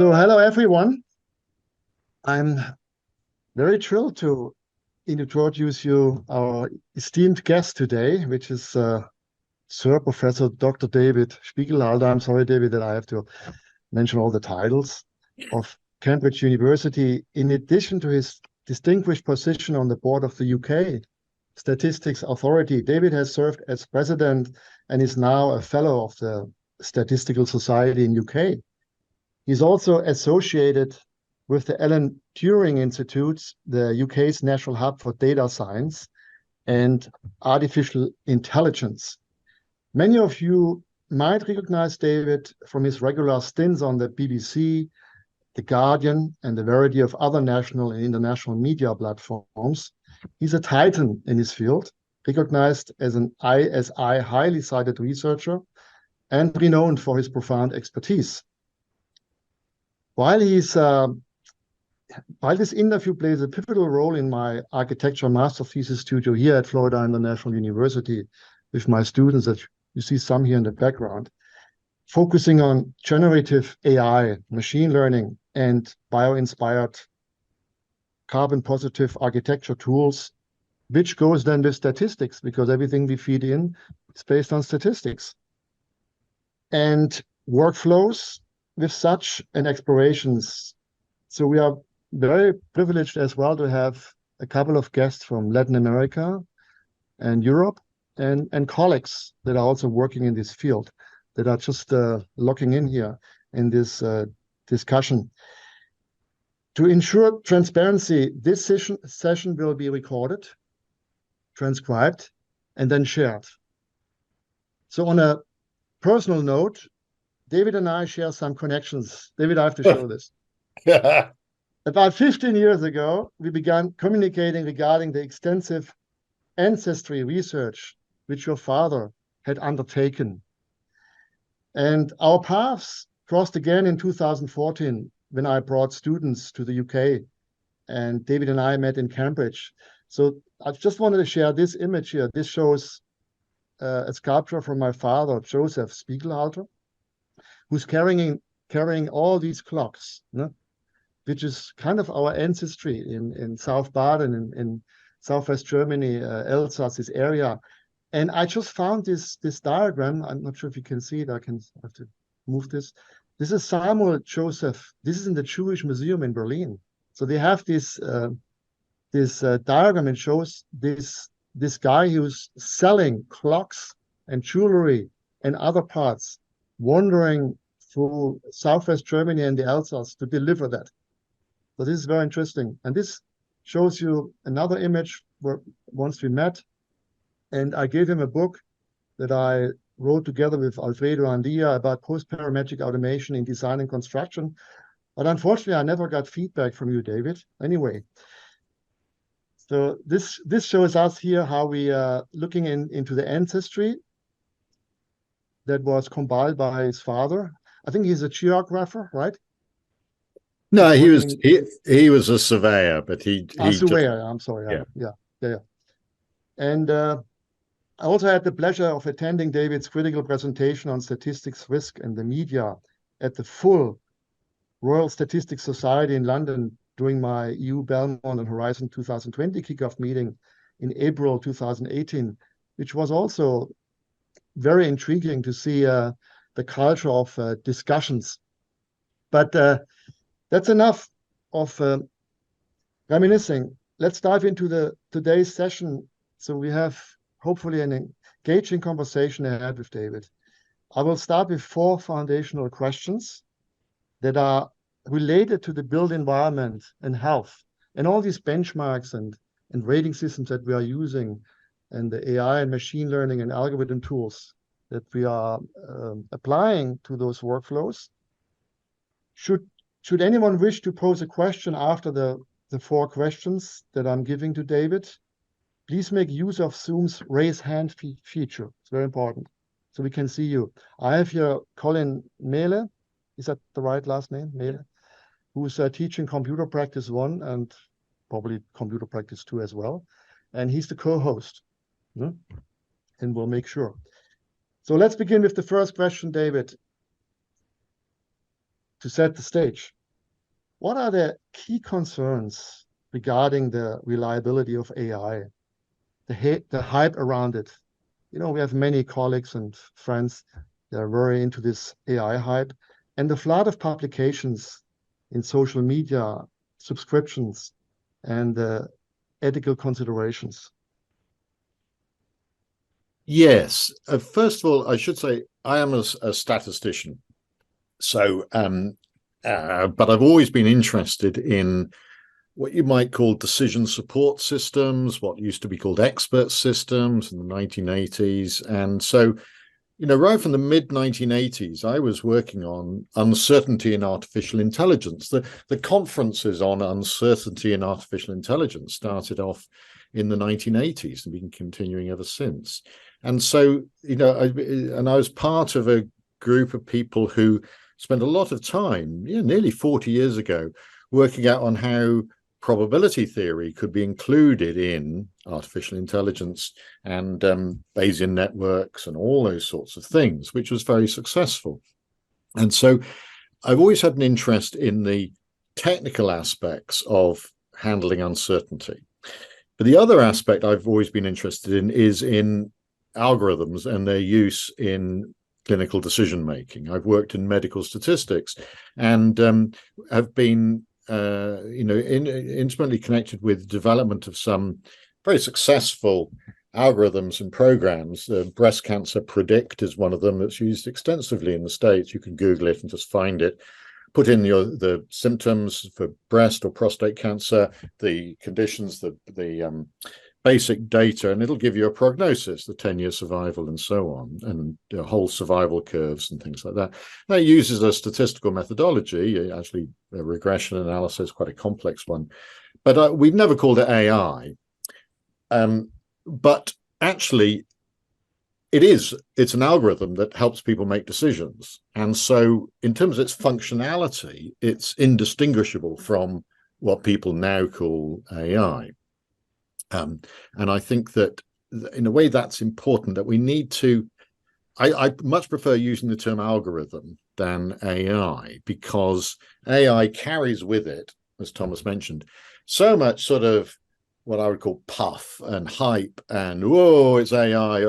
So hello everyone. I'm very thrilled to introduce you our esteemed guest today, which is Sir Professor Dr. David Spiegelhalter. I'm sorry, David, that I have to mention all the titles of Cambridge University. In addition to his distinguished position on the board of the UK Statistics Authority, David has served as president and is now a fellow of the Statistical Society in UK. He's also associated with the Alan Turing Institute, the UK's National Hub for Data Science and Artificial Intelligence. Many of you might recognize David from his regular stints on the BBC, The Guardian, and a variety of other national and international media platforms. He's a titan in his field, recognized as an ISI highly cited researcher and renowned for his profound expertise. While this interview plays a pivotal role in my architecture master thesis studio here at Florida International University with my students that you see some here in the background, focusing on generative AI, machine learning, and bio-inspired carbon-positive architecture tools, which goes then with statistics, because everything we feed in is based on statistics. And workflows with such and explorations. So we are very privileged as well to have a couple of guests from Latin America and Europe and colleagues that are also working in this field that are just locking in here in this discussion. To ensure transparency, this session will be recorded, transcribed, and then shared. So on a personal note, David and I share some connections. David, I have to show this. About 15 years ago, we began communicating regarding the extensive ancestry research which your father had undertaken. And our paths crossed again in 2014 when I brought students to the UK and David and I met in Cambridge. So I just wanted to share this image here. This shows a sculpture from my father, Joseph Spiegelhalter, who's carrying all these clocks, which is kind of our ancestry in South Baden, in Southwest Germany, Alsace, this area. And I just found this diagram. I'm not sure if you can see it. I have to move this. This is Samuel Joseph. This is in the Jewish Museum in Berlin. So they have this diagram. It shows this guy who's selling clocks and jewelry and other parts, wandering through Southwest Germany and the Alsace to deliver that. So this is very interesting. And this shows you another image where once we met, and I gave him a book that I wrote together with Alfredo Andia about post-parametric automation in design and construction. But unfortunately, I never got feedback from you, David. Anyway, so this shows us here how we are looking into the ancestry that was compiled by his father. I think he's a geographer, right? No, he was a surveyor, but he surveyor. I'm sorry. Yeah. And I also had the pleasure of attending David's critical presentation on statistics, risk, and the media at the full Royal Statistics Society in London during my EU Belmont and Horizon 2020 kickoff meeting in April 2018, which was also very intriguing to see the culture of discussions. But that's enough of reminiscing. Let's dive into today's session. So we have hopefully an engaging conversation ahead with David. I will start with 4 foundational questions that are related to the built environment and health and all these benchmarks and rating systems that we are using and the AI and machine learning and algorithm tools that we are applying to those workflows. Should anyone wish to pose a question after the 4 questions that I'm giving to David, please make use of Zoom's raise hand feature. It's very important, so we can see you. I have here Colin Mele. Is that the right last name? Mele, who's teaching Computer Practice 1 and probably Computer Practice 2 as well. And he's the co-host, and we'll make sure. So let's begin with the first question, David. to set the stage, what are the key concerns regarding the reliability of AI, the hype around it? You know, we have many colleagues and friends that are very into this AI hype, and the flood of publications in social media, subscriptions, and ethical considerations. Yes. First of all, I should say I am a statistician. So, but I've always been interested in what you might call decision support systems, what used to be called expert systems in the 1980s. And so, you know, right from the mid-1980s, I was working on uncertainty in artificial intelligence. The conferences on uncertainty in artificial intelligence started off in the 1980s and been continuing ever since. And so, you know, I was part of a group of people who spent a lot of time, nearly 40 years ago, working out on how probability theory could be included in artificial intelligence and Bayesian networks and all those sorts of things, which was very successful. And so I've always had an interest in the technical aspects of handling uncertainty. But the other aspect I've always been interested in is in algorithms and their use in clinical decision making. I've worked in medical statistics and have been intimately connected with development of some very successful algorithms and programs. Breast Cancer Predict is one of them that's used extensively in the States. You can Google it and just find it. Put in the symptoms for breast or prostate cancer, the conditions, the basic data, and it'll give you a prognosis, the 10-year survival and so on, and whole survival curves and things like that. That uses a statistical methodology, actually a regression analysis, quite a complex one. But we've never called it AI. But actually, it's an algorithm that helps people make decisions. And so in terms of its functionality, it's indistinguishable from what people now call AI. And I think that in a way that's important, that we need to, I much prefer using the term algorithm than AI, because AI carries with it, as Thomas mentioned, so much sort of what I would call puff and hype and, whoa, it's AI,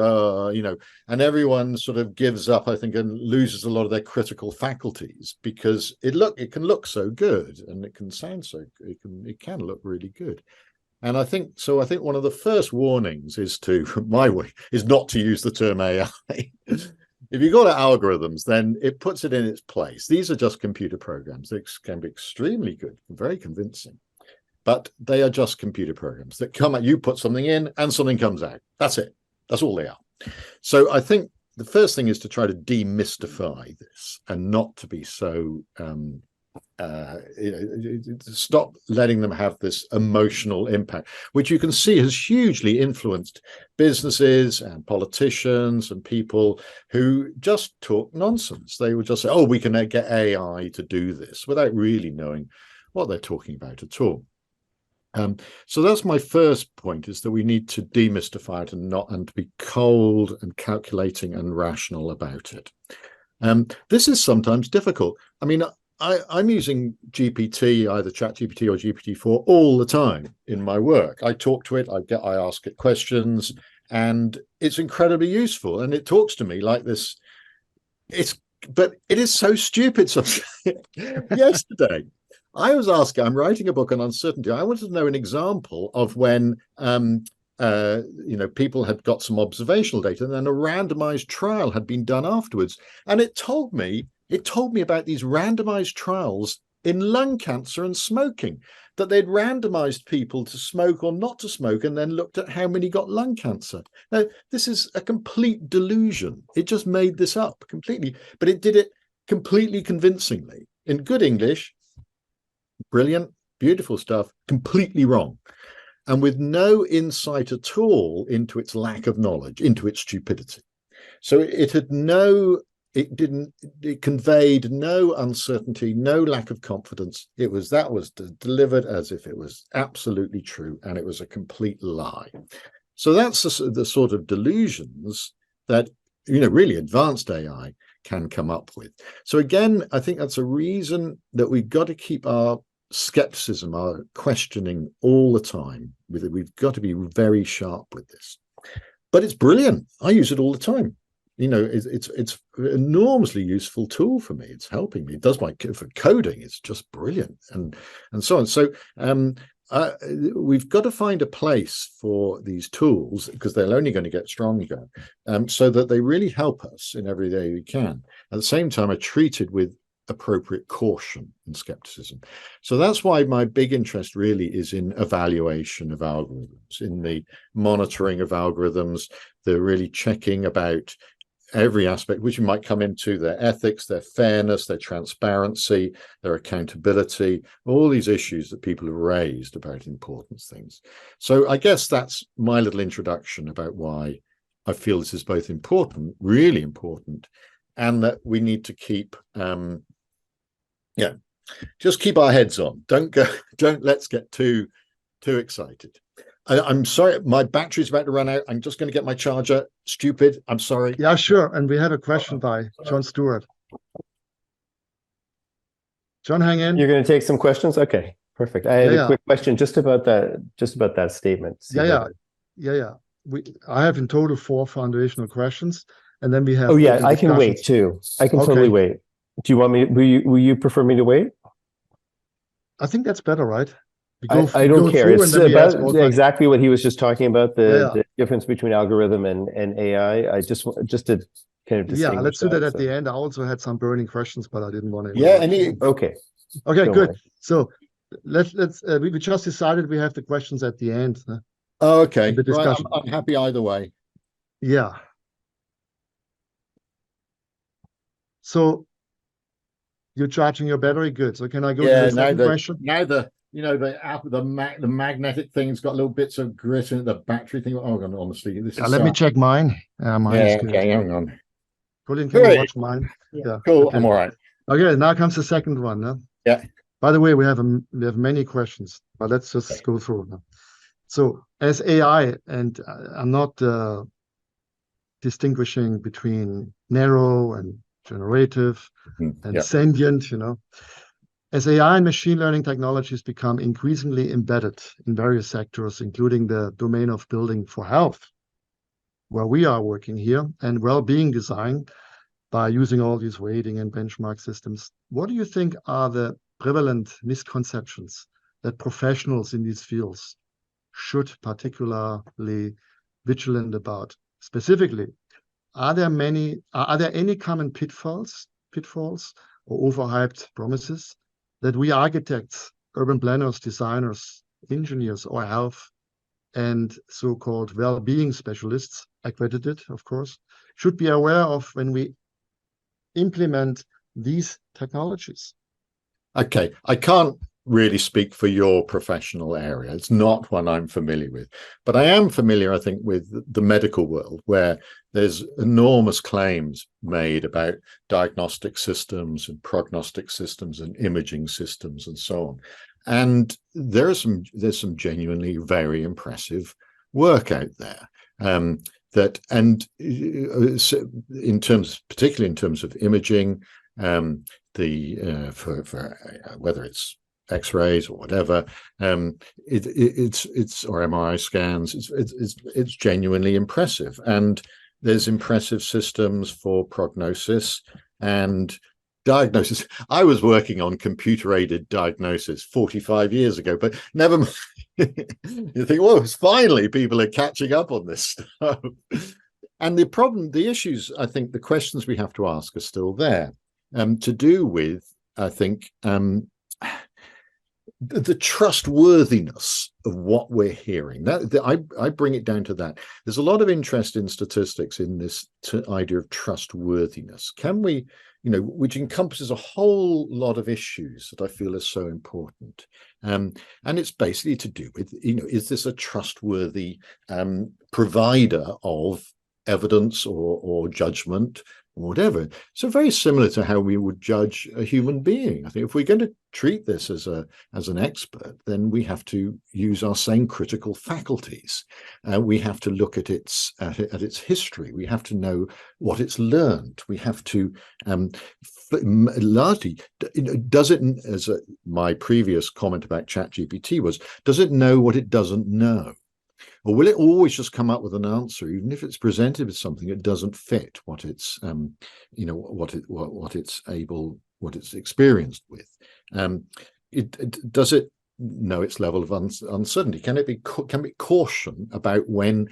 and everyone sort of gives up, I think, and loses a lot of their critical faculties, because it can look so good and it can sound so, it can look really good. And I think one of the first warnings is not to use the term AI. If you've got algorithms, then it puts it in its place. These are just computer programs. They can be extremely good, very convincing, but they are just computer programs that come out. You put something in and something comes out. That's it. That's all they are. So I think the first thing is to try to demystify this and not to be so stop letting them have this emotional impact, which you can see has hugely influenced businesses and politicians and people who just talk nonsense. They would just say, oh, we can get AI to do this, without really knowing what they're talking about at all. So that's my first point, is that we need to demystify it and to be cold and calculating and rational about it. This is sometimes difficult. I mean, I'm using GPT, either ChatGPT or GPT-4, all the time in my work. I talk to it, I ask it questions, and it's incredibly useful. And it talks to me like this. But it is so stupid sometimes. Yesterday, I'm writing a book on uncertainty. I wanted to know an example of when people had got some observational data and then a randomized trial had been done afterwards. And it told me about these randomized trials in lung cancer and smoking, that they'd randomized people to smoke or not to smoke and then looked at how many got lung cancer. Now, this is a complete delusion. It just made this up completely, but it did it completely convincingly. In good English, brilliant, beautiful stuff, completely wrong. And with no insight at all into its lack of knowledge, into its stupidity. So it conveyed no uncertainty, no lack of confidence. That was delivered as if it was absolutely true, and it was a complete lie. So that's the sort of delusions that, really advanced AI can come up with. So again, I think that's a reason that we've got to keep our skepticism, our questioning all the time. We've got to be very sharp with this. But it's brilliant. I use it all the time. It's an enormously useful tool for me. It's helping me. It does for coding. It's just brilliant, and so on. So we've got to find a place for these tools, because they're only going to get stronger, so that they really help us in every way we can. At the same time, are treated with appropriate caution and skepticism. So that's why my big interest really is in evaluation of algorithms, in the monitoring of algorithms, the really checking about every aspect, which you might come into their ethics, their fairness, their transparency, their accountability, all these issues that people have raised about important things. So I guess that's my little introduction about why I feel this is both important, really important, and that we need to keep just keep our heads on. Don't let's get too excited. I'm sorry, my battery's about to run out. I'm just going to get my charger. Stupid. I'm sorry. Yeah, sure. And we have a question by John Stewart. John, hang in. You're going to take some questions? Okay, perfect. I had a quick question just about that statement. I have in total 4 foundational questions, and then we have. Oh yeah, I can wait too. I can totally wait. Do you want me? Will you prefer me to wait? I think that's better, right? I don't care. It's about exactly what he was just talking about, the difference between algorithm and AI. I just to kind of distinguish. Yeah, let's do that at the end. I also had some burning questions, but I didn't want to. Yeah, okay, good. Worry. So let's we just decided we have the questions at the end. Oh, okay. The discussion. Right, I'm happy either way. Yeah. So you're charging your battery, good. So can I go to the second question? Now the magnetic thing's got little bits of grit in the battery thing. Oh God, honestly, this is. Let me check mine. Mine is good. Okay, hang on. Colin, can you watch mine? Yeah. Cool. Okay. I'm all right. Okay, now comes the second one. Huh? Yeah. By the way, we have many questions, but let's just go through them. So as AI, and I'm not distinguishing between narrow and generative and sentient, As AI and machine learning technologies become increasingly embedded in various sectors, including the domain of building for health, where we are working here, and well-being design by using all these rating and benchmark systems, what do you think are the prevalent misconceptions that professionals in these fields should particularly vigilant about? Specifically, are there any common pitfalls or overhyped promises that we architects, urban planners, designers, engineers, or health and so-called well-being specialists, accredited, of course, should be aware of when we implement these technologies? Okay, I can't really speak for your professional area. It's not one I'm familiar with, but I am familiar, I think, with the medical world, where there's enormous claims made about diagnostic systems and prognostic systems and imaging systems and so on. And there's some genuinely very impressive work out there. Particularly in terms of imaging, for whether it's X-rays or whatever, it's or MRI scans. It's genuinely impressive, and there's impressive systems for prognosis and diagnosis. I was working on computer-aided diagnosis 45 years ago, but never mind. You think, well, finally people are catching up on this stuff. And the issues, I think, the questions we have to ask are still there, to do with, I think, the trustworthiness of what we're hearing. I bring it down to that. There's a lot of interest in statistics in this idea of trustworthiness. Can we, which encompasses a whole lot of issues that I feel are so important. And it's basically to do with, is this a trustworthy provider of evidence or judgment whatever. So very similar to how we would judge a human being. I think if we're going to treat this as an expert, then we have to use our same critical faculties. We have to look at its history. We have to know what it's learned. We have to largely, does it, as my previous comment about ChatGPT was, does it know what it doesn't know? Or will it always just come up with an answer, even if it's presented with something that doesn't fit what it's, what it's experienced with? Does it know its level of uncertainty? Can it caution about when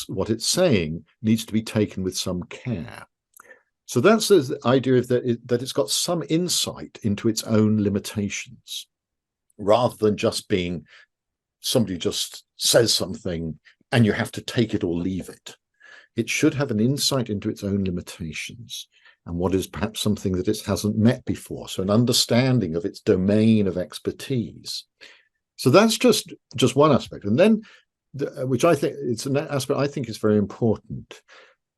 what it's saying needs to be taken with some care? So that's the idea of that it's got some insight into its own limitations, rather than just being somebody just says something and you have to take it or leave it. It should have an insight into its own limitations and what is perhaps something that it hasn't met before. So an understanding of its domain of expertise. So that's just one aspect. And then, which I think it's an aspect I think is very important.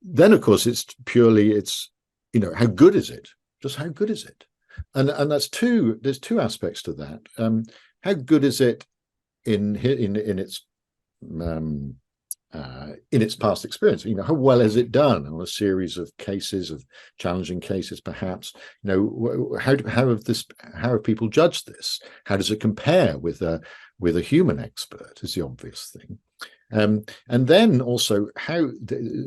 Then, of course, it's how good is it? Just how good is it? And there's two aspects to that. How good is it in its past experience? How well has it done on a series of cases, of challenging cases, perhaps? How have people judged this? How does it compare with a human expert? Is the obvious thing. And then also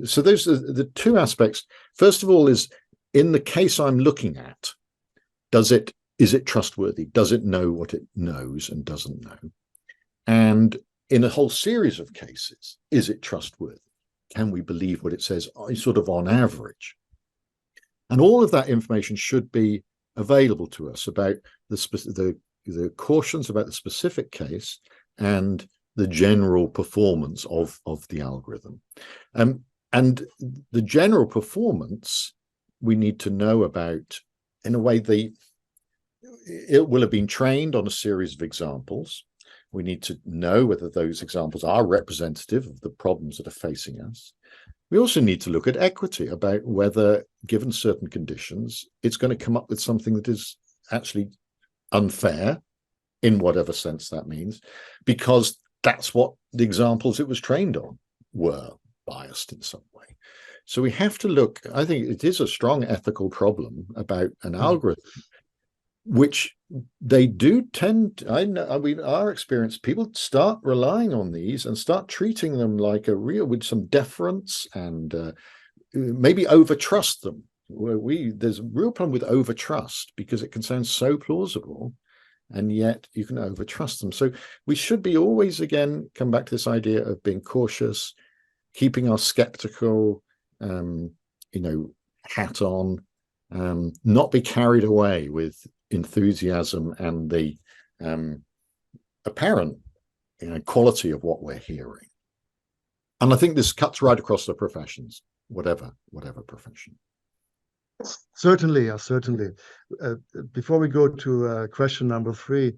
so those are the two aspects. First of all, is in the case I'm looking at, is it trustworthy? Does it know what it knows and doesn't know? And in a whole series of cases, is it trustworthy? Can we believe what it says, sort of on average? And all of that information should be available to us about the cautions about the specific case and the general performance of the algorithm. And the general performance we need to know about, in a way, it will have been trained on a series of examples. We need to know whether those examples are representative of the problems that are facing us. We also need to look at equity, about whether, given certain conditions, it's going to come up with something that is actually unfair, in whatever sense that means, because that's what the examples it was trained on were biased in some way. So we have to look, I think it is a strong ethical problem about an algorithm, which they do tend, our experience, people start relying on these and start treating them like with some deference, and maybe overtrust them. There's a real problem with overtrust, because it can sound so plausible, and yet you can overtrust them. So we should be always, again, come back to this idea of being cautious, keeping our skeptical, hat on, not be carried away with enthusiasm and the apparent quality of what we're hearing. And I think this cuts right across the professions, whatever profession. Certainly. Before we go to question number 3,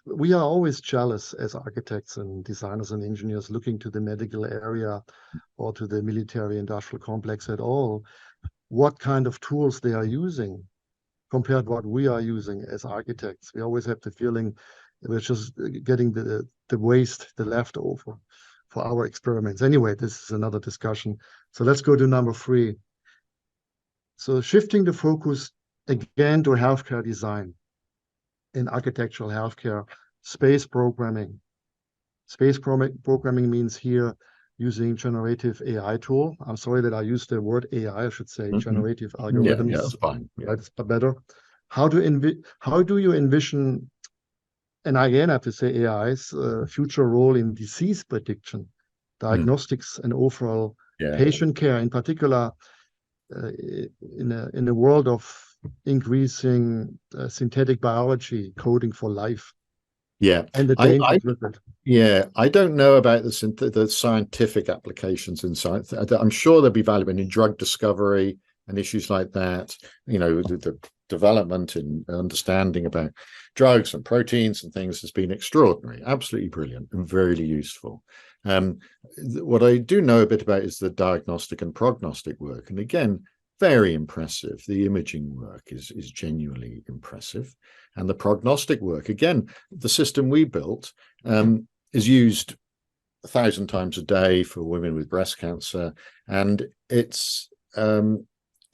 we are always jealous as architects and designers and engineers looking to the medical area or to the military industrial complex at all, what kind of tools they are using compared to what we are using as architects. We always have the feeling we're just getting the waste, the leftover for our experiments. Anyway, this is another discussion. So let's go to number 3. So shifting the focus again to healthcare design. In architectural healthcare, space programming. Space programming means here using generative AI tool. I'm sorry that I used the word AI. I should say generative algorithms. Yeah, that's fine. Yeah. That's better. How do you envision, and again I have to say AI's future role in disease prediction, diagnostics, and overall patient care, in particular in a world of increasing synthetic biology, coding for life? And the dangers with it. Yeah, I don't know about the scientific applications in science. I'm sure there'll be value in drug discovery and issues like that. The development and understanding about drugs and proteins and things has been extraordinary, absolutely brilliant, and very useful. What I do know a bit about is the diagnostic and prognostic work. And again, very impressive. The imaging work is genuinely impressive. And the prognostic work, again, the system we built is used 1,000 times a day for women with breast cancer. And it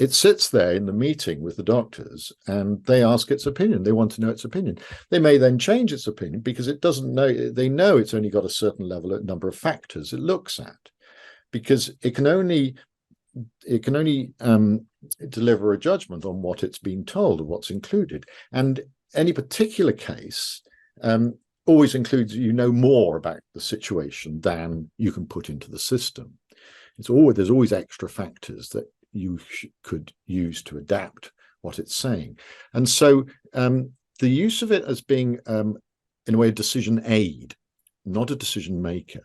sits there in the meeting with the doctors and they ask its opinion. They want to know its opinion. They may then change its opinion because it doesn't know, they know it's only got a certain level, a number of factors it looks at, because it can only deliver a judgment on what it's been told or what's included. And any particular case always includes, more about the situation than you can put into the system. There's always extra factors that you could use to adapt what it's saying. And so the use of it as being, in a way, a decision aid, not a decision maker,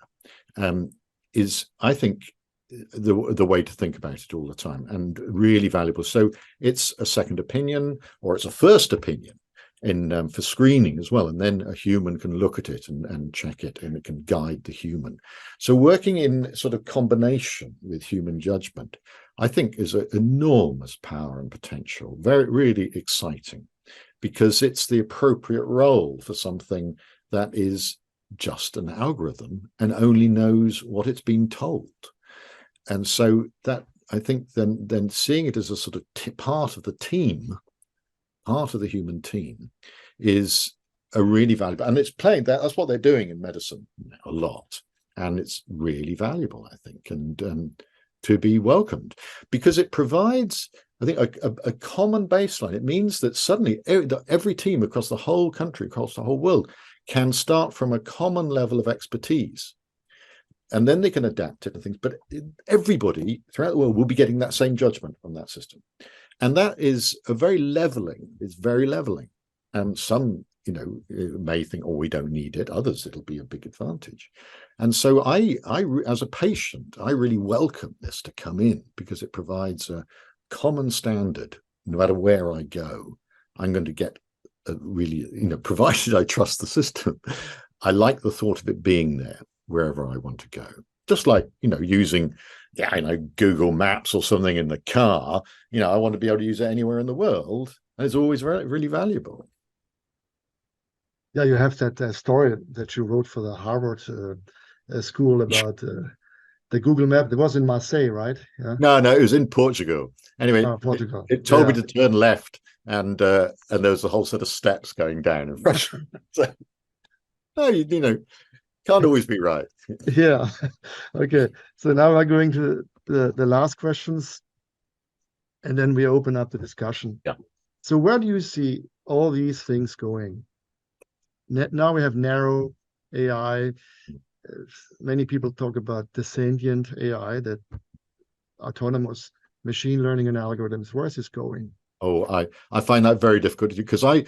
is, I think, the way to think about it all the time, and really valuable. So it's a second opinion, or it's a first opinion for screening as well, and then a human can look at it and check it, and it can guide the human. So working in sort of combination with human judgment, I think, is an enormous power and potential. Very, really exciting, because it's the appropriate role for something that is just an algorithm and only knows what it's been told. And so that, I think, then seeing it as a sort of part of the team, part of the human team, is a really valuable, and it's playing that's what they're doing in medicine a lot, and it's really valuable, I think, and to be welcomed, because it provides, I think, a common baseline. It means that suddenly every team across the whole country, across the whole world, can start from a common level of expertise. And then they can adapt it and things, but everybody throughout the world will be getting that same judgment on that system. And that is very leveling. And some, may think, oh, we don't need it. Others, it'll be a big advantage. And so I as a patient, I really welcome this to come in, because it provides a common standard. No matter where I go, I'm going to get a really, provided I trust the system. I like the thought of it being there wherever I want to go. Just like, using, Google Maps or something in the car, I want to be able to use it anywhere in the world. And it's always really valuable. Yeah, you have that story that you wrote for the Harvard school about the Google map. It was in Marseille, right? Yeah. No, it was in Portugal. Anyway, Portugal. It told me to turn left, and there was a whole set of steps going down in front. So, can't always be right. Yeah. Okay. So now we're going to the last questions, and then we open up the discussion. Yeah. So where do you see all these things going? Now we have narrow AI. Many people talk about the sentient AI, that autonomous machine learning and algorithms. Where is this going? Oh, I find that very difficult to do, because I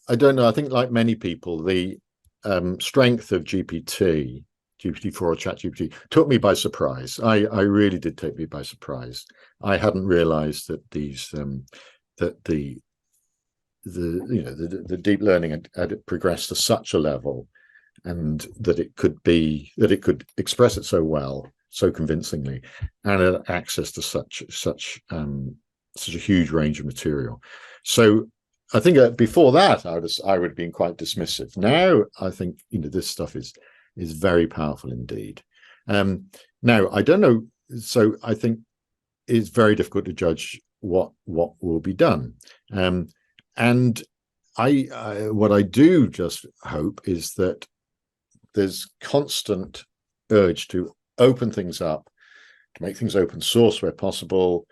don't know. I think, like many people, the strength of GPT-4 or ChatGPT took me by surprise. I really did take me by surprise. I hadn't realized that that the deep learning had progressed to such a level, and that it could express it so well, so convincingly, and had access to such a huge range of material. So I think before that, I would have been quite dismissive. Now I think this stuff is very powerful indeed. Now I don't know. So I think it's very difficult to judge what will be done. And what I do just hope is that there's constant urge to open things up, to make things open source where possible,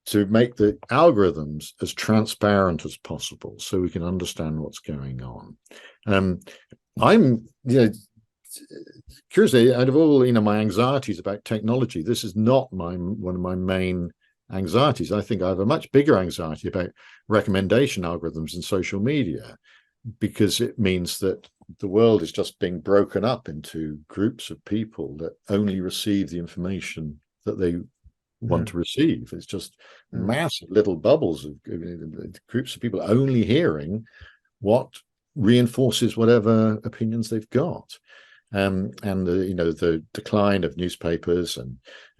to make the algorithms as transparent as possible, so we can understand what's going on. I'm, curiously, out of all my anxieties about technology, this is not one of my main anxieties. I think I have a much bigger anxiety about recommendation algorithms in social media, because it means that the world is just being broken up into groups of people that only receive the information that they want to receive. It's just massive little bubbles of groups of people only hearing what reinforces whatever opinions they've got. and the decline of newspapers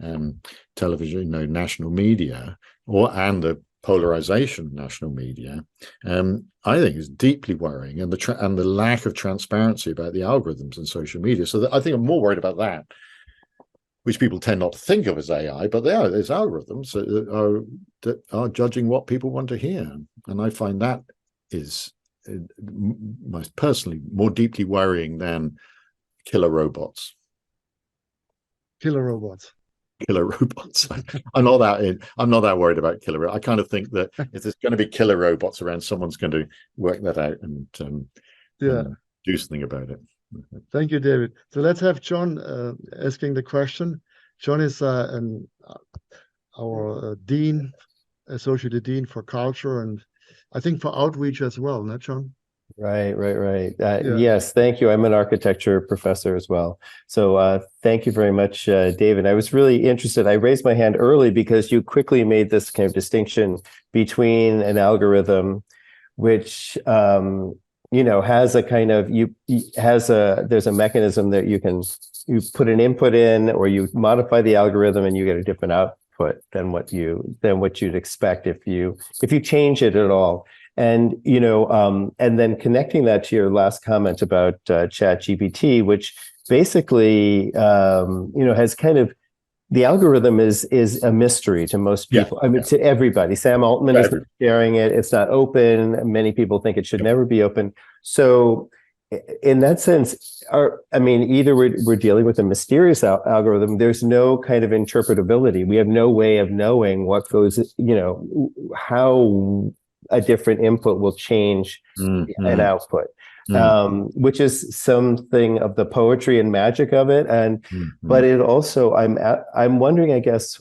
and television, national media, and the polarization of national media, I think is deeply worrying, and the lack of transparency about the algorithms in social media. So I think I'm more worried about that, which people tend not to think of as AI, but there's algorithms that are judging what people want to hear, and I find that is most personally more deeply worrying than killer robots. Killer robots. I'm not that worried about killer robots. I kind of think that if there's going to be killer robots around, someone's going to work that out and do something about it. Thank you, David. So let's have John asking the question. John is our dean, associate dean for culture, and I think for outreach as well, not John? Right. Yes, thank you. I'm an architecture professor as well. So thank you very much, David. I was really interested. I raised my hand early because you quickly made this kind of distinction between an algorithm, which has a kind of there's a mechanism that you put an input in, or you modify the algorithm and you get a different output than what you'd expect if you change it at all. And and then connecting that to your last comment about ChatGPT, which basically has kind of, the algorithm is a mystery to most people. To everybody. Sam Altman is sharing it. It's not open. Many people think it should never be open. So in that sense, either we're dealing with a mysterious algorithm. There's no kind of interpretability. We have no way of knowing what goes, how a different input will change an output, which is something of the poetry and magic of it. And but it also, I'm wondering, I guess,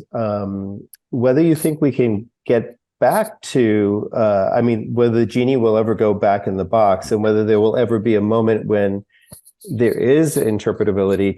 whether you think we can get back to, whether the genie will ever go back in the box, and whether there will ever be a moment when there is interpretability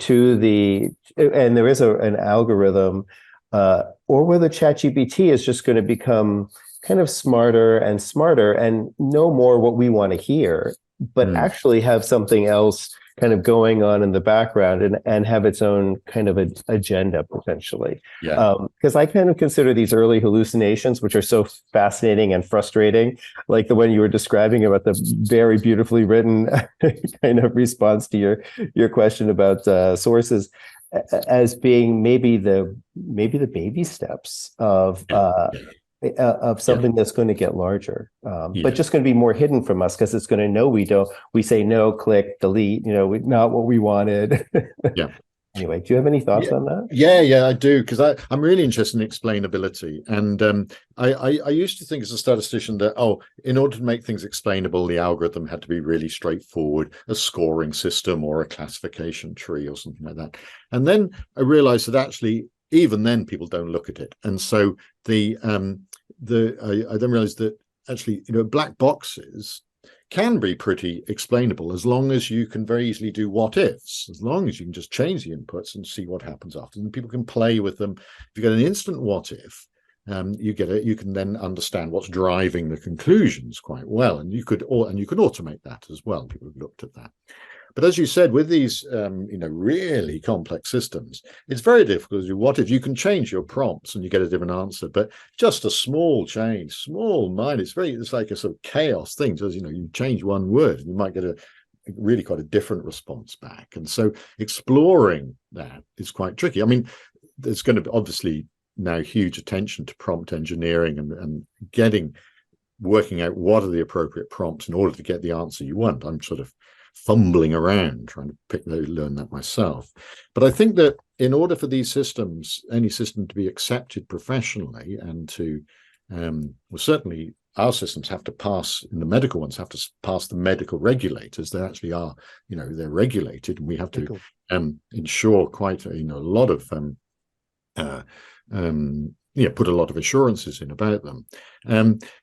and there is an algorithm, or whether ChatGPT is just going to become kind of smarter and smarter and know more what we want to hear, but actually have something else kind of going on in the background and have its own kind of agenda potentially. Because I kind of consider these early hallucinations, which are so fascinating and frustrating, like the one you were describing about the very beautifully written kind of response to your question about sources, as being maybe the baby steps of something that's going to get larger, but just going to be more hidden from us, because it's going to know we say no, click, delete, not what we wanted. Anyway, do you have any thoughts on that? Yeah, I do, because I'm really interested in explainability. And I used to think as a statistician that, in order to make things explainable, the algorithm had to be really straightforward, a scoring system or a classification tree or something like that. And then I realized that actually, even then, people don't look at it. And so I then realized that actually, black boxes can be pretty explainable, as long as you can very easily do what ifs, as long as you can just change the inputs and see what happens after, and people can play with them. If you get an instant what if, you can then understand what's driving the conclusions quite well, and you could automate that as well. People have looked at that. But as you said, with these, really complex systems, it's very difficult to do what if. You can change your prompts and you get a different answer, but just a small change, small mind, it's like a sort of chaos thing. So, you change one word and you might get really quite a different response back. And so exploring that is quite tricky. There's going to be obviously now huge attention to prompt engineering and working out what are the appropriate prompts in order to get the answer you want. I'm sort of fumbling around trying to learn that myself. But I think that in order for these systems, any system, to be accepted professionally and to, certainly our systems have to pass, and the medical ones have to pass the medical regulators. They actually are, they're regulated, and we have to ensure quite a lot of, put a lot of assurances in about them.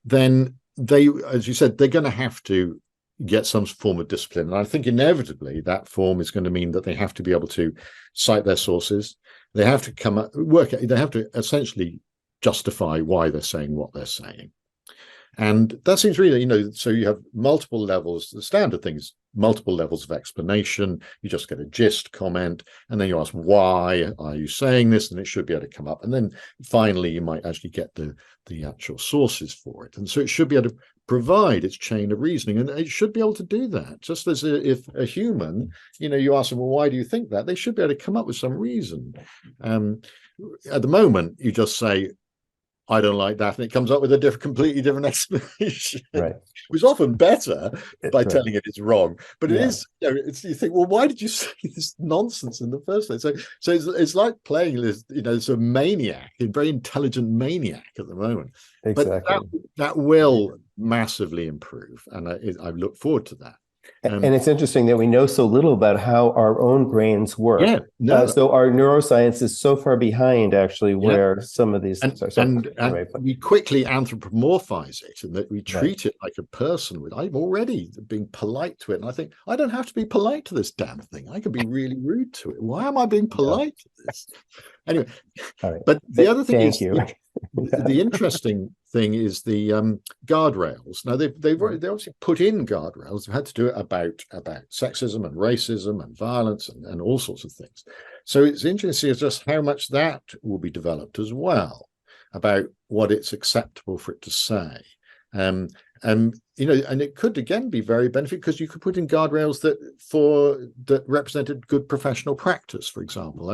Then they, as you said, they're going to have to get some form of discipline. And I think inevitably that form is going to mean that they have to be able to cite their sources. They have to they have to essentially justify why they're saying what they're saying. And that seems really, so you have multiple levels. The standard thing is multiple levels of explanation. You just get a gist comment, and then you ask, why are you saying this? And it should be able to come up. And then finally, you might actually get the actual sources for it. And so it should be able to provide its chain of reasoning, and it should be able to do that. Just as if a human, you ask them, well, why do you think that? They should be able to come up with some reason. At the moment, you just say, I don't like that, and it comes up with a completely different explanation. Right. Which is often better by Right. telling it it's wrong. But it Yeah. is, you think, well, why did you say this nonsense in the first place? So it's like playing this, sort of maniac, a very intelligent maniac at the moment. Exactly. But that will massively improve, and I look forward to that. And it's interesting that we know so little about how our own brains work. Yeah, no. So our neuroscience is so far behind, actually, where some of these and we quickly anthropomorphize it, and that we treat it like a person. I'm already being polite to it, and I think I don't have to be polite to this damn thing. I can be really rude to it. Why am I being polite to this? Anyway, but the other thing is, the interesting thing is the guardrails. Now they obviously put in guardrails. They've had to do it about sexism and racism and violence and all sorts of things. So it's interesting to see just how much that will be developed as well, about what it's acceptable for it to say. And it could again be very beneficial, because you could put in guardrails that represented good professional practice, for example.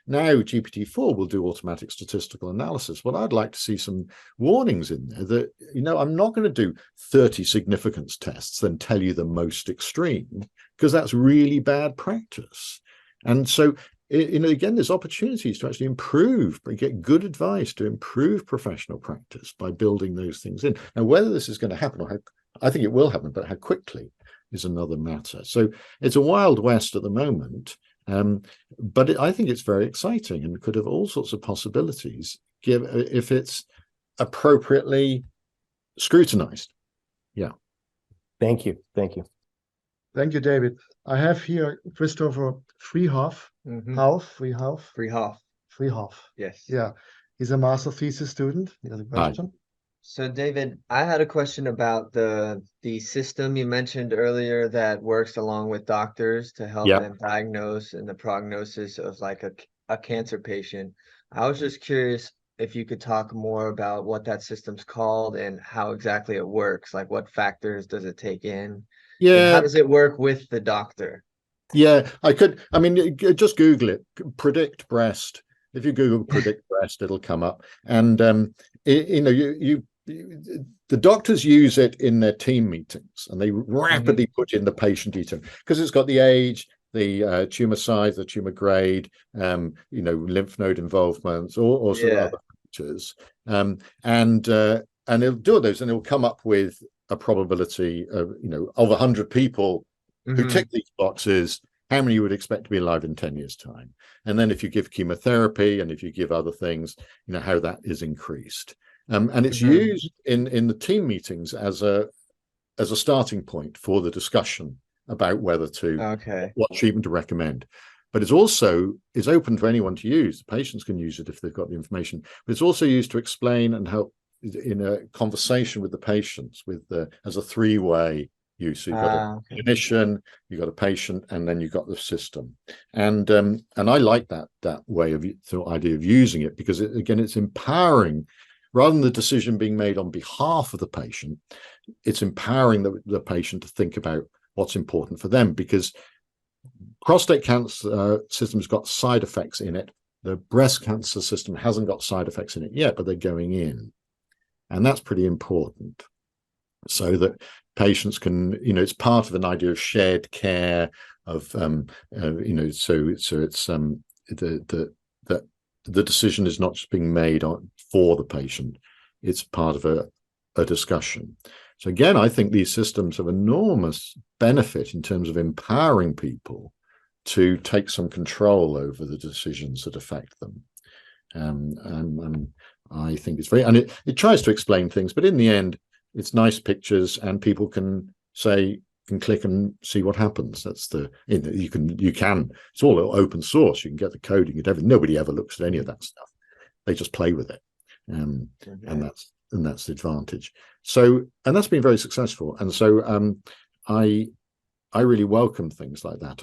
Now GPT-4 will do automatic statistical analysis. Well, I'd like to see some warnings in there that, I'm not going to do 30 significance tests, then tell you the most extreme, because that's really bad practice. And so, again, there's opportunities to actually improve, get good advice to improve professional practice by building those things in. Now, whether this is going to happen, I think it will happen, but how quickly is another matter. So it's a wild west at the moment, but I think it's very exciting and could have all sorts of possibilities if it's appropriately scrutinized. Yeah. Thank you. Thank you, David. I have here Christopher Freehoff. Freehoff. Yes. Yeah. He's a master thesis student. He has a question. So David, I had a question about the system you mentioned earlier that works along with doctors to help them diagnose and the prognosis of like a cancer patient. I was just curious if you could talk more about what that system's called and how exactly it works. Like, what factors does it take in? Yeah. And how does it work with the doctor? Yeah, just Google it, predict breast. If you Google predict breast, it'll come up. And the doctors use it in their team meetings, and they rapidly put in the patient detail, because it's got the age, the tumor size, the tumor grade, lymph node involvements, or some other features. And it'll do those, and it'll come up with a probability of 100 people who tick these boxes, how many you would expect to be alive in 10 years' time. And then if you give chemotherapy and if you give other things, how that is increased. And it's used in the team meetings as a starting point for the discussion about whether what treatment to recommend. But it's open to anyone to use. The patients can use it if they've got the information. But it's also used to explain and help in a conversation with the patients, as a three-way use. So you've got a clinician, you've got a patient, and then you've got the system. And I like that way of the idea of using it, because it's empowering. Rather than the decision being made on behalf of the patient, it's empowering the patient to think about what's important for them, because prostate cancer system's got side effects in it. The breast cancer system hasn't got side effects in it yet, but they're going in. And that's pretty important, so that patients can, it's part of an idea of shared care, of, so it's the decision is not just being made for the patient, it's part of a discussion. So again, I think these systems have enormous benefit in terms of empowering people to take some control over the decisions that affect them. And I think it's and it tries to explain things, but in the end, it's nice pictures, and people can click and see what happens. That's you can. It's all open source. You can get the coding and everything. Nobody ever looks at any of that stuff. They just play with it, and that's the advantage. So, and that's been very successful. And so, I really welcome things like that.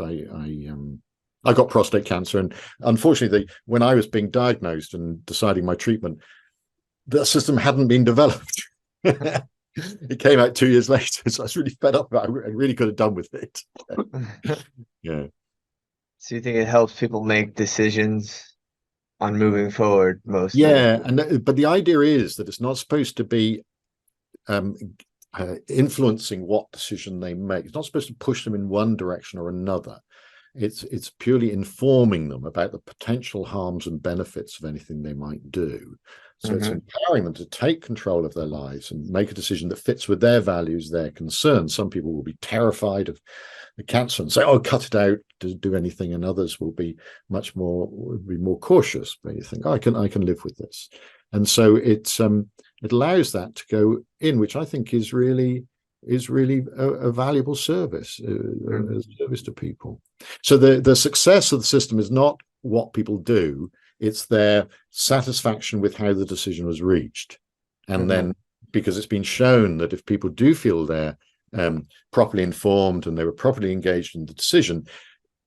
I got prostate cancer, and unfortunately, when I was being diagnosed and deciding my treatment, the system hadn't been developed. It came out 2 years later, so I was really fed up. I really could have done with it. Yeah. So you think it helps people make decisions on moving forward mostly? Yeah, but the idea is that it's not supposed to be influencing what decision they make. It's not supposed to push them in one direction or another. It's purely informing them about the potential harms and benefits of anything they might do. So it's empowering them to take control of their lives and make a decision that fits with their values, their concerns. Some people will be terrified of the cancer and say, "Oh, cut it out, do anything," and others will be more cautious. But you think, "Oh, I can live with this," and so it allows that to go in, which I think is really a valuable service, a service to people. So the success of the system is not what people do, it's their satisfaction with how the decision was reached. And then, because it's been shown that if people do feel they're properly informed and they were properly engaged in the decision,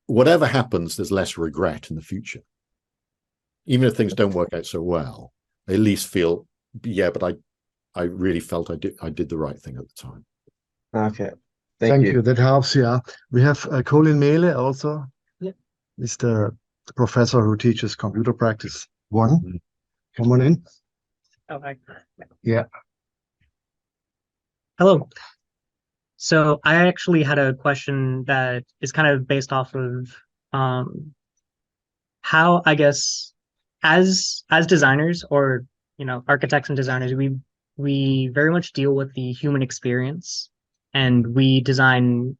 whatever happens, there's less regret in the future. Even if things don't work out so well, they at least feel, yeah, but I really felt I did the right thing at the time. Okay. Thank you. That helps. Yeah. We have Colin Mele also. Yeah. He's the professor who teaches computer practice 1. Come on in. Oh, hi. Yeah. Hello. So I actually had a question that is kind of based off of how, I guess, as designers, or architects and designers, we very much deal with the human experience, and we design,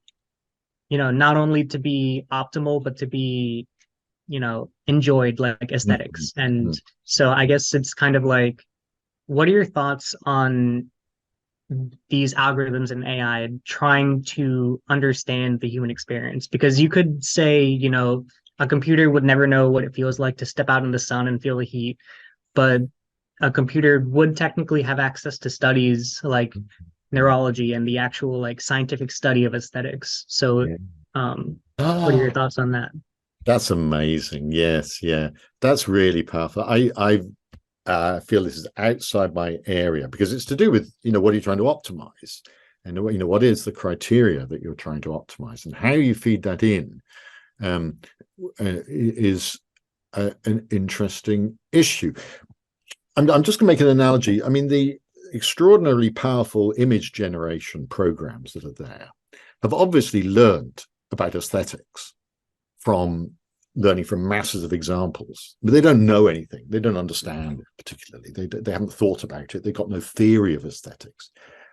not only to be optimal, but to be, enjoyed, like aesthetics. And so I guess it's kind of like, what are your thoughts on these algorithms and AI trying to understand the human experience? Because you could say, a computer would never know what it feels like to step out in the sun and feel the heat, but a computer would technically have access to studies like neurology and the actual like scientific study of aesthetics. So what are your thoughts on that? That's amazing. Yes, yeah, that's really powerful. I feel this is outside my area, because it's to do with, what are you trying to optimize, and what is the criteria that you're trying to optimize, and how you feed that in is an interesting issue. I'm just going to make an analogy. I mean, the extraordinarily powerful image generation programs that are there have obviously learned about aesthetics from learning from masses of examples, but they don't know anything. They don't understand it particularly. They haven't thought about it. They've got no theory of aesthetics.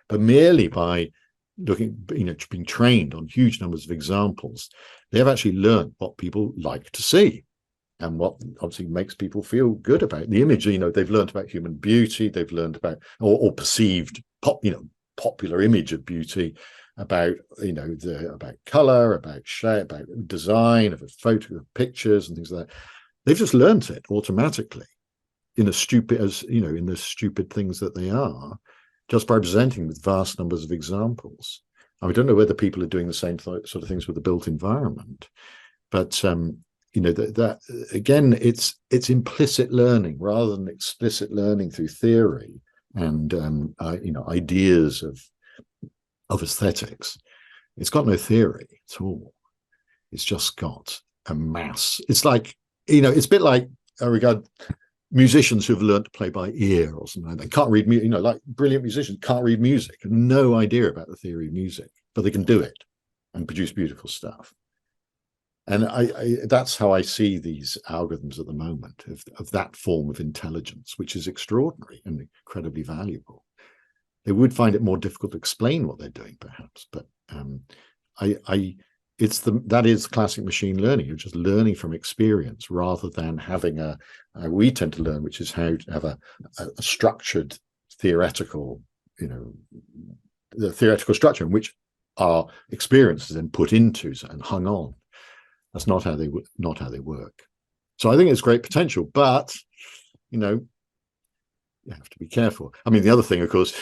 But merely by looking, being trained on huge numbers of examples, they have actually learned what people like to see and what obviously makes people feel good about the image. They've learned about human beauty. They've learned about or perceived popular image of beauty, about about color, about shape, about design of a photo, of pictures and things like that. They've just learned it automatically in the stupid things that they are, just by presenting with vast numbers of examples. I don't know whether people are doing the same sort of things with the built environment, but that again, it's implicit learning rather than explicit learning through theory and ideas of aesthetics. It's got no theory at all. It's just got a mass. It's like, it's a bit like, I regard musicians who've learned to play by ear or something. They can't read music, like brilliant musicians can't read music, no idea about the theory of music, but they can do it and produce beautiful stuff. And that's how I see these algorithms at the moment, of that form of intelligence, which is extraordinary and incredibly valuable. They would find it more difficult to explain what they're doing, perhaps, but that is classic machine learning. You're just learning from experience rather than having we tend to learn, which is how to have a structured theoretical, the theoretical structure in which our experience is then put into and hung on. That's not how they work. So I think it's great potential, but you have to be careful. I mean, the other thing, of course,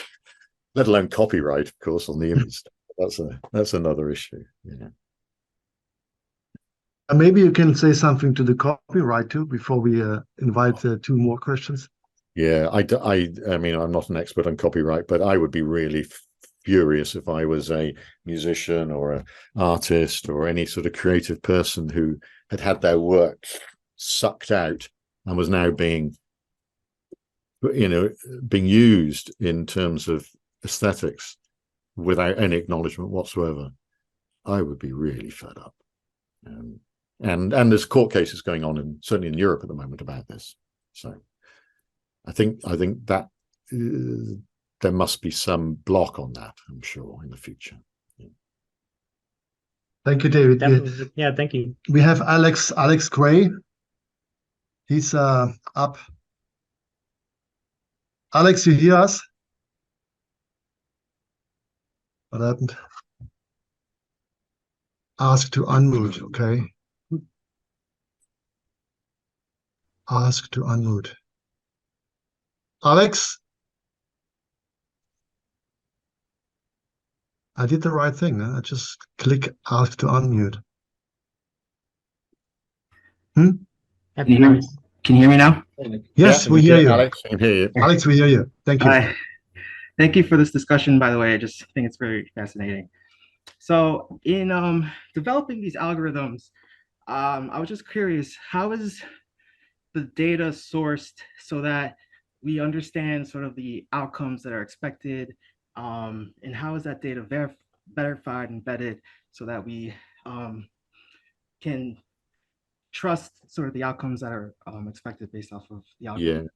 let alone copyright, of course, on the image. That's another issue. Yeah. Maybe you can say something to the copyright too before we invite two more questions. Yeah, I mean, I'm not an expert on copyright, but I would be really furious if I was a musician or an artist or any sort of creative person who had their work sucked out and was now being used in terms of aesthetics without any acknowledgement whatsoever. I would be really fed up. And there's court cases going on, certainly in Europe at the moment, about this. So I think that there must be some block on that, I'm sure, in the future. Yeah. Thank you, David. Definitely. Yeah, thank you. We have Alex Gray. He's up. Alex, you hear us? What happened? Ask to unmute, okay. Ask to unmute. Alex? I did the right thing. Huh? I just click ask to unmute. Can you hear me now? Yes, we hear you. Alex, I can hear you. Alex, we hear you. Thank you. Thank you for this discussion, by the way. I just think it's very fascinating. So in developing these algorithms, I was just curious, how is the data sourced so that we understand sort of the outcomes that are expected, and how is that data verified and vetted so that we can trust sort of the outcomes that are expected based off of the algorithm?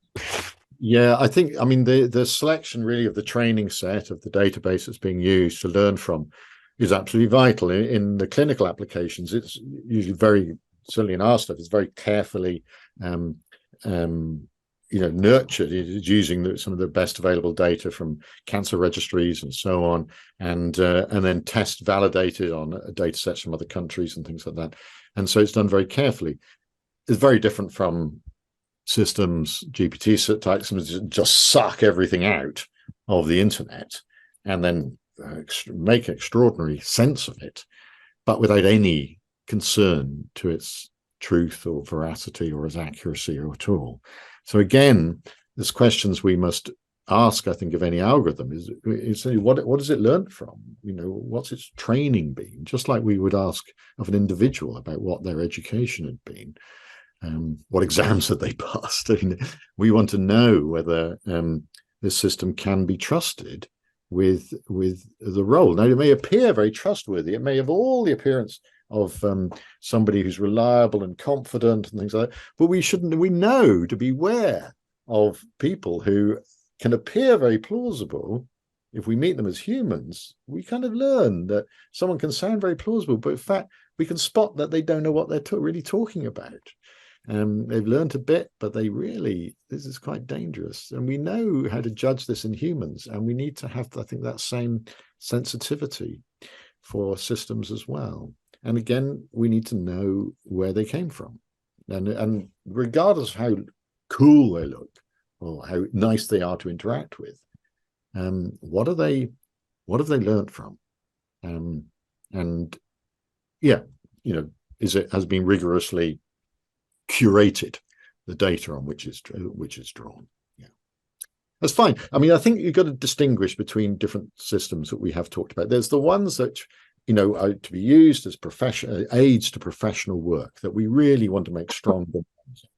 Yeah, I think, I mean, the selection really of the training set of the database that's being used to learn from is absolutely vital. In the clinical applications, it's usually certainly in our stuff, it's very carefully nurtured. It's using some of the best available data from cancer registries and so on, and then test validated on data sets from other countries and things like that. And so it's done very carefully. It's very different from systems, GPT type systems, just suck everything out of the internet and then make extraordinary sense of it, but without any concern to its truth or veracity or its accuracy or at all. So again, there's questions we must ask, I think, of any algorithm is what does it learn from? What's its training been? Just like we would ask of an individual about what their education had been. What exams had they passed? We want to know whether this system can be trusted with the role. Now, it may appear very trustworthy. It may have all the appearance of somebody who's reliable and confident and things like that. But we know to beware of people who can appear very plausible. If we meet them as humans, we kind of learn that someone can sound very plausible, but in fact, we can spot that they don't know what they're really talking about. They've learned a bit, but this is quite dangerous. And we know how to judge this in humans, and we need to have, I think, that same sensitivity for systems as well. And again, we need to know where they came from. And regardless of how cool they look or how nice they are to interact with, what have they learned from? Has been rigorously curated, the data on which is drawn. Yeah, that's fine. I mean, I think you've got to distinguish between different systems that we have talked about. There's the ones that are to be used as aids to professional work that we really want to make strong,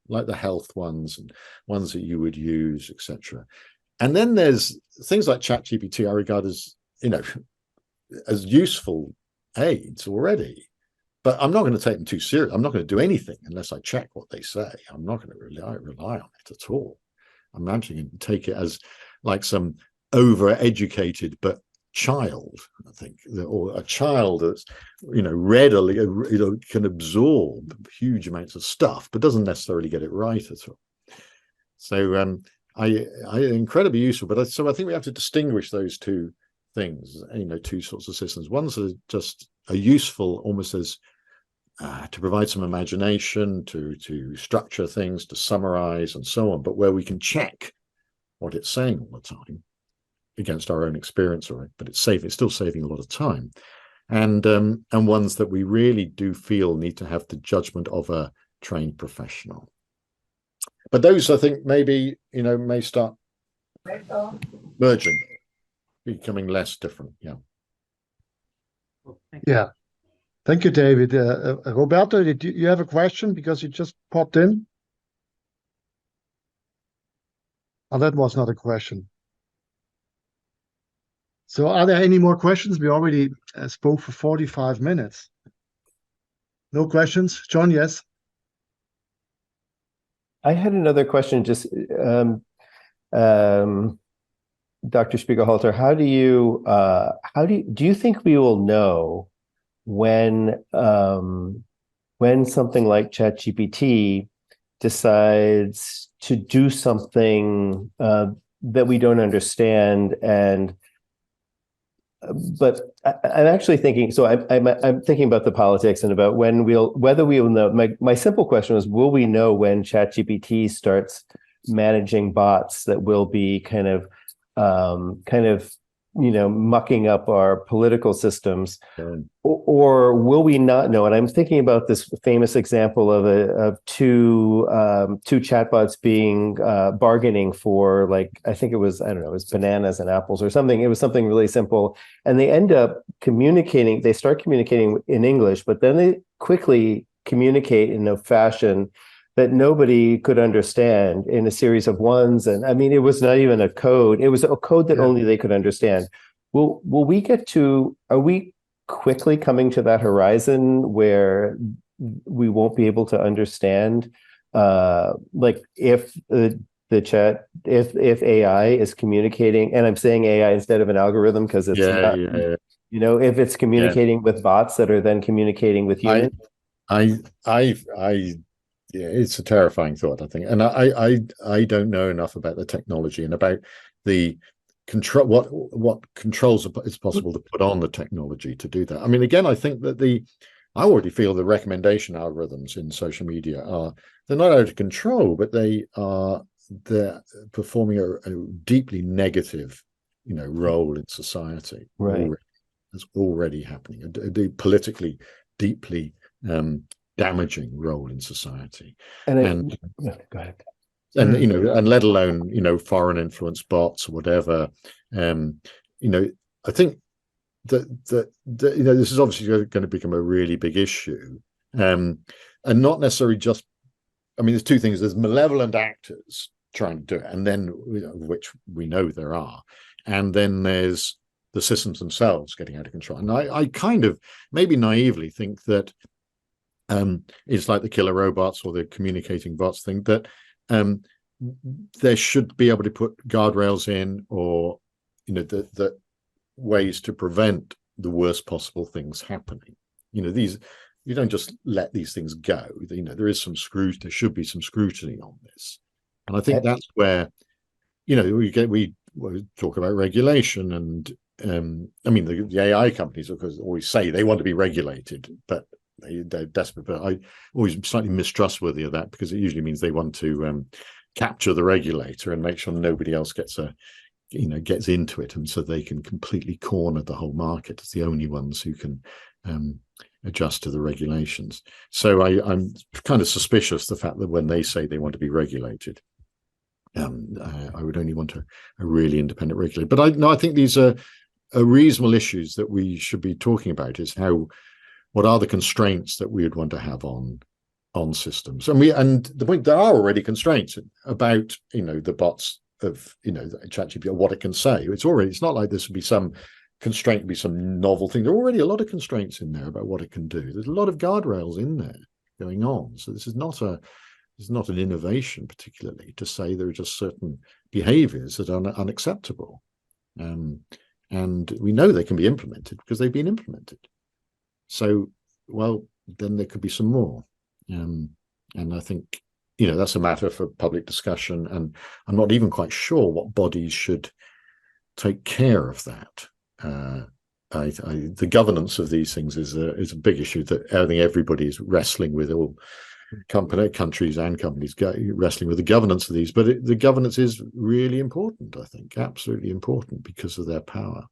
like the health ones and ones that you would use, etc. And then there's things like ChatGPT I regard as useful aids already. But I'm not going to take them too seriously. I'm not going to do anything unless I check what they say. I'm not going to rely on it at all. I'm actually going to take it as like some over-educated but child, I think, or a child that's readily can absorb huge amounts of stuff, but doesn't necessarily get it right at all. So I incredibly useful. But so I think we have to distinguish those two things. Two sorts of systems. Ones that are useful almost as to provide some imagination, to structure things, to summarize and so on, but where we can check what it's saying all the time against our own experience, but it's still saving a lot of time. and ones that we really do feel need to have the judgment of a trained professional. But those, I think, maybe, may start merging, becoming less different. Yeah. Yeah. Thank you, David. Roberto, did you have a question because you just popped in? Oh, that was not a question. So are there any more questions? We already spoke for 45 minutes. No questions? John, yes? I had another question, just Dr. Spiegelhalter, do you think we will know when something like ChatGPT decides to do something that we don't understand, but I'm actually thinking, so I'm thinking about the politics and about whether we will know. My simple question was, will we know when ChatGPT starts managing bots that will be kind of mucking up our political systems, or will we not know? And I'm thinking about this famous example of two chatbots being bargaining for, like, I think it was, I don't know, it was bananas and apples or something. It was something really simple, and they end up communicating. They start communicating in English, but then they quickly communicate in a fashion that nobody could understand, in a series of ones. And I mean, it was not even a code. It was a code that only they could understand. Are we quickly coming to that horizon where we won't be able to understand, like, if if AI is communicating, and I'm saying AI instead of an algorithm because it's if it's communicating with bots that are then communicating with humans? Yeah, it's a terrifying thought, I think, and I don't know enough about the technology and about the control, what controls it's possible to put on the technology to do that. I mean, again, I think that I already feel the recommendation algorithms in social media they're not out of control, but they're performing a deeply negative, role in society. Right, it's already happening. A politically deeply damaging role in society, go ahead. And and let alone foreign influence bots or whatever. I think that this is obviously going to become a really big issue, and not necessarily just. I mean, there's two things: there's malevolent actors trying to do it, and then which we know there are, and then there's the systems themselves getting out of control. And I kind of maybe naively think that. It's like the killer robots or the communicating bots thing, that there should be able to put guardrails in, or the ways to prevent the worst possible things happening. These, you don't just let these things go. There is some scrutiny. There should be some scrutiny on this, and I think that's where we talk about regulation, and I mean the AI companies, of course, always say they want to be regulated, but they're desperate. But I always slightly mistrustworthy of that, because it usually means they want to capture the regulator and make sure nobody else gets into it, and so they can completely corner the whole market as the only ones who can adjust to the regulations. So I'm kind of suspicious the fact that when they say they want to be regulated, I would only want a really independent regulator. But I think these are reasonable issues that we should be talking about. Is what are the constraints that we would want to have on systems? And the point, there are already constraints about the bots of ChatGPT, what it can say. It's not like this would be some constraint, be some novel thing. There are already a lot of constraints in there about what it can do. There's a lot of guardrails in there going on. So this is not an innovation particularly to say there are just certain behaviors that are unacceptable. And we know they can be implemented because they've been implemented. So, well, then there could be some more. And I think, that's a matter for public discussion. And I'm not even quite sure what bodies should take care of that. The governance of these things is a big issue that I think everybody is wrestling with, all countries and companies wrestling with the governance of these. But the governance is really important, I think, absolutely important, because of their power.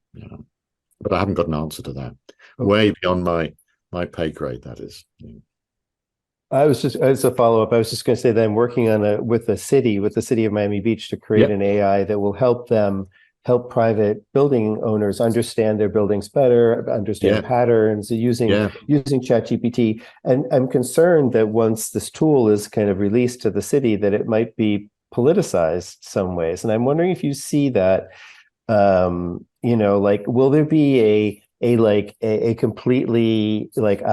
but I haven't got an answer to that. Way beyond my pay grade, that is. I was just, as a follow-up, I was just going to say that I'm working on with the city of Miami Beach to create an AI that will help private building owners understand their buildings better, understand patterns using ChatGPT. And I'm concerned that once this tool is kind of released to the city, that it might be politicized some ways. And I'm wondering if you see that, like, will there be a completely, like,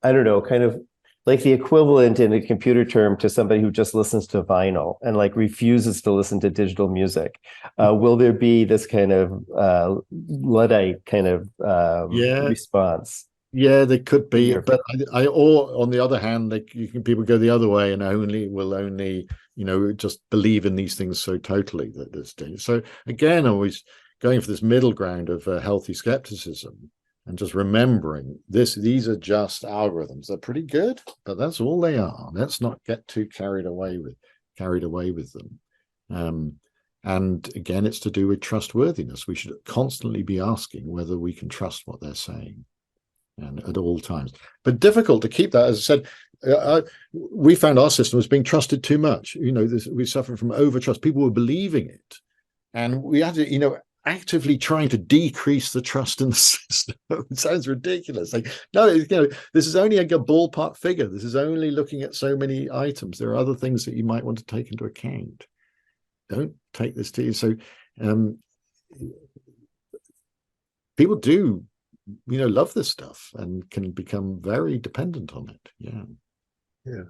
I don't know, kind of like the equivalent in a computer term to somebody who just listens to vinyl and like refuses to listen to digital music. Will there be this kind of Luddite kind of response? Yeah, there could be, but or on the other hand, people go the other way and will only just believe in these things so totally that there's danger. So again, always going for this middle ground of healthy skepticism. And just remembering these are just algorithms. They're pretty good, but that's all they are. Let's not get too carried away with them. And again, it's to do with trustworthiness. We should constantly be asking whether we can trust what they're saying, and at all times. But difficult to keep that. As I said, we found our system was being trusted too much. We suffered from overtrust. People were believing it, and we had to, actively trying to decrease the trust in the system. It sounds ridiculous. Like, no, this is only a ballpark figure. This is only looking at so many items. There are other things that you might want to take into account. Don't take this to you. So people do, love this stuff and can become very dependent on it. Yeah.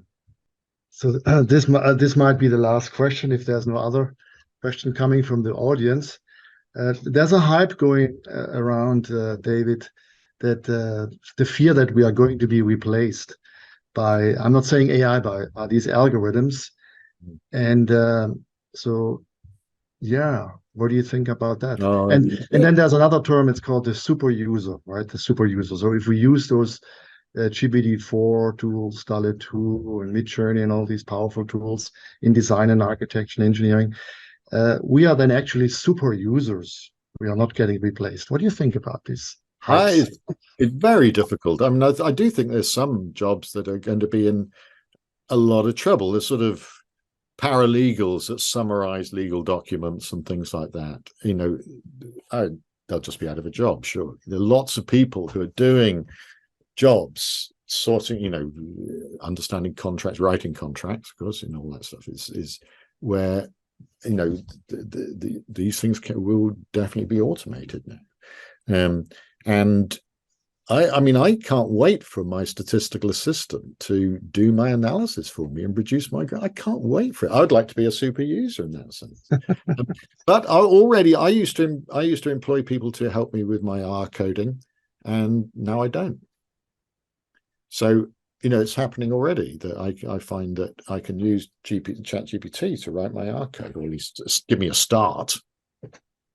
So this might be the last question if there's no other question coming from the audience. There's a hype going around, David, that the fear that we are going to be replaced by, I'm not saying AI, by these algorithms. And so, what do you think about that? And then there's another term, it's called the super user, right? The super user. So if we use those GPT-4 tools, DALL-E 2 and Midjourney and all these powerful tools in design and architecture and engineering, we are then actually super users. We are not getting replaced. What do you think about this? It's very difficult. I mean, I do think there's some jobs that are going to be in a lot of trouble. There's sort of paralegals that summarize legal documents and things like that. They'll just be out of a job, sure. There are lots of people who are doing jobs, sorting, understanding contracts, writing contracts, of course, all that stuff is where these things will definitely be automated now. And I can't wait for my statistical assistant to do my analysis for me and produce my graph. I can't wait for it. I would like to be a super user in that sense. But I used to employ people to help me with my R coding, and now I don't. So it's happening already that I find that I can use ChatGPT to write my R code, or at least give me a start.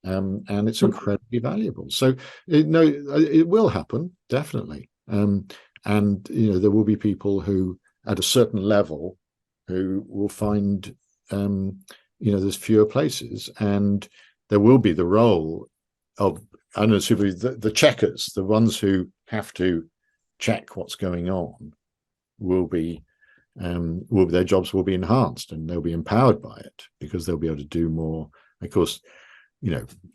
And it's incredibly valuable. So it will happen, definitely. And there will be people who, at a certain level, who will find there's fewer places, and there will be the role of the checkers, the ones who have to check what's going on. Their jobs will be enhanced, and they'll be empowered by it because they'll be able to do more. Of course,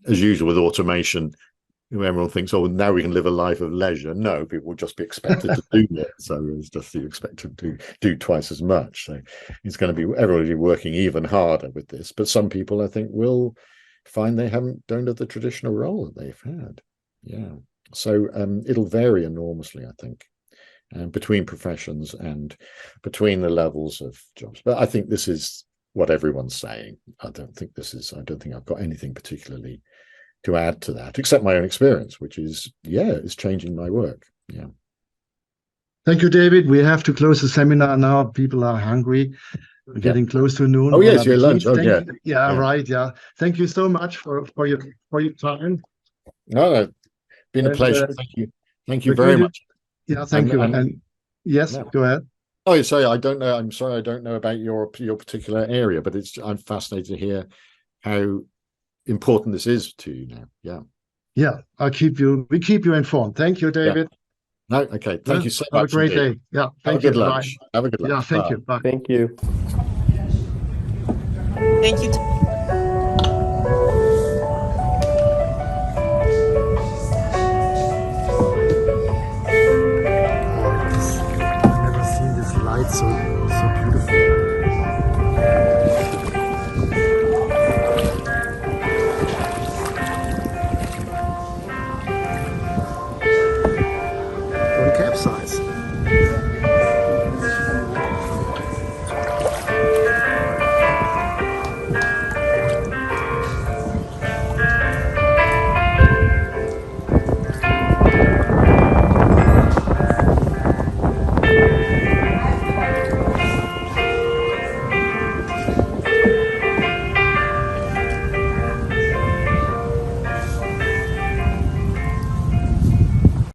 as usual with automation, everyone thinks, oh, now we can live a life of leisure. No, people will just be expected to do more. So it's just you expected to do twice as much. So it's going to be everybody working even harder with this. But some people, I think, will find they don't have the traditional role that they've had. Yeah. So it'll vary enormously, I think, between professions and between the levels of jobs. But I think this is what everyone's saying. I don't think I've got anything particularly to add to that, except my own experience, which is, is changing my work. Yeah. Thank you, David. We have to close the seminar now. People are hungry. We're getting close to noon. Oh, yes, your lunch. Oh, yeah. Yeah, right. Yeah. Thank you so much for your time. No, been a pleasure. Thank you very much. Yeah, thank you. And yes, go ahead. Oh, sorry, I don't know. I'm sorry, I don't know about your particular area, but I'm fascinated to hear how important this is to you now. Yeah. Yeah, we keep you informed. Thank you, David. No, okay. Thank you so Have much. a great indeed. day. Yeah, Have a thank you. good lunch. Bye. Have a good lunch. Yeah, thank Bye. you. Bye. Thank you. Thank you. I've never seen this light so beautiful.